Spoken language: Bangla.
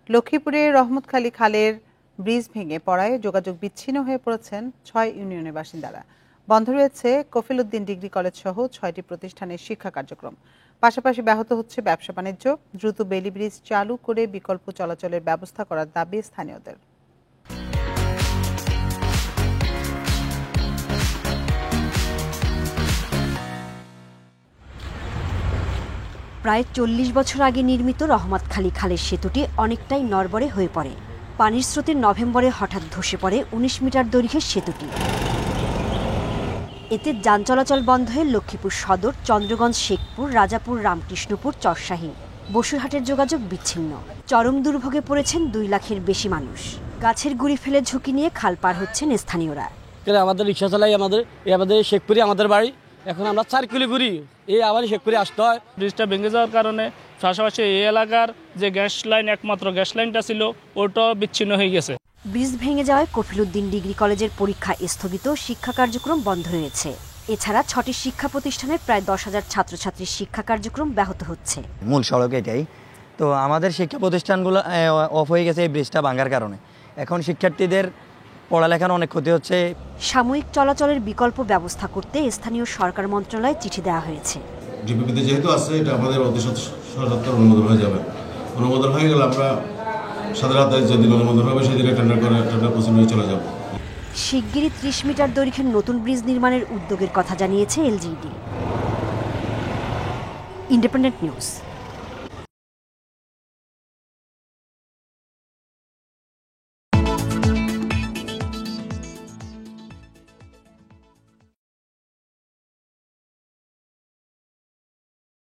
লক্ষ্মীপুরে রহমতখালী খালের ব্রিজ ভেঙে পড়ায় যোগাযোগ বিচ্ছিন্ন হয়ে পড়েছেন ৬ ইউনিয়নের বাসিন্দারা। বন্ধ রয়েছে কফিলউদ্দিন ডিগ্রি কলেজ সহ ৬টি প্রতিষ্ঠানের শিক্ষা কার্যক্রম। পাশাপাশি ব্যাহত হচ্ছে ব্যবসা বাণিজ্য। দ্রুত বেলি ব্রিজ চালু করে বিকল্প চলাচলের ব্যবস্থা করার দাবি স্থানীয়দের। প্রায় ৪০ বছর আগে নির্মিত রহমতখালী খালের সেতুটি অনেকটাই নড়বড়ে হয়ে পড়ে। পানির স্রোতে নভেম্বরে হঠাৎ ধসে পড়ে ১৯ মিটার দৈর্ঘ্যের সেতুটি। এতে যান চলাচল বন্ধ হয়ে লক্ষ্মীপুর সদর, চন্দ্রগঞ্জ, শেখপুর, রাজাপুর, রামকৃষ্ণপুর, চরশাহী, বসুরহাটের যোগাযোগ বিচ্ছিন্ন। চরম দুর্ভোগে পড়েছেন ২ লাখের বেশি মানুষ। গাছের গুঁড়ি ফেলে ঝুঁকি নিয়ে খাল পার হচ্ছেন স্থানীয়রা। আমাদের রিক্সা চালাই, আমাদের শেখপুরে আমাদের বাড়ি। এখন আমরা ৪ কিলো ঘুরি, এই আবার শেখপুরে আসতে হয়। ব্রিজটা ভেঙে যাওয়ার কারণে পাশাপাশি এই এলাকার যে গ্যাস লাইন, একমাত্র গ্যাস লাইনটা ছিল, ওটাও বিচ্ছিন্ন হয়ে গেছে। ব্রিজ ভেঙে যাওয়ায় কফিলউদ্দিন ডিগ্রি কলেজের পরীক্ষা স্থগিত, শিক্ষা কার্যক্রম বন্ধ রয়েছে। এছাড়া ৬টি শিক্ষা প্রতিষ্ঠানের প্রায় ১০,০০০ ছাত্রছাত্রীর শিক্ষা কার্যক্রম ব্যাহত হচ্ছে। মূল সড়ক এটাই, তো আমাদের শিক্ষা প্রতিষ্ঠানগুলো অফ হয়ে গেছে এই ব্রিজটা ভাঙার কারণে। এখন শিক্ষার্থীদের পড়ালেখার অনেক ক্ষতি হচ্ছে। সাময়িক চলাচলের বিকল্প ব্যবস্থা করতে স্থানীয় সরকার মন্ত্রণালয়ে চিঠি দেওয়া হয়েছে। ডিপিপিতে যেহেতু আছে, এটা আমাদের অতি সত্বর অনুমোদন হয়ে যাবে। অনুমোদন হয়ে গেলে আমরা সাথে রাতে যেদিন অনুমোদন হবে সেদিনে টেন্ডার প্রসিডিউরে চলে যাব। শিগগিরই ৩০ মিটার দৈর্ঘ্যের নতুন ব্রিজ নির্মাণের উদ্যোগের কথা জানিয়েছে এলজিইডি। Independent news.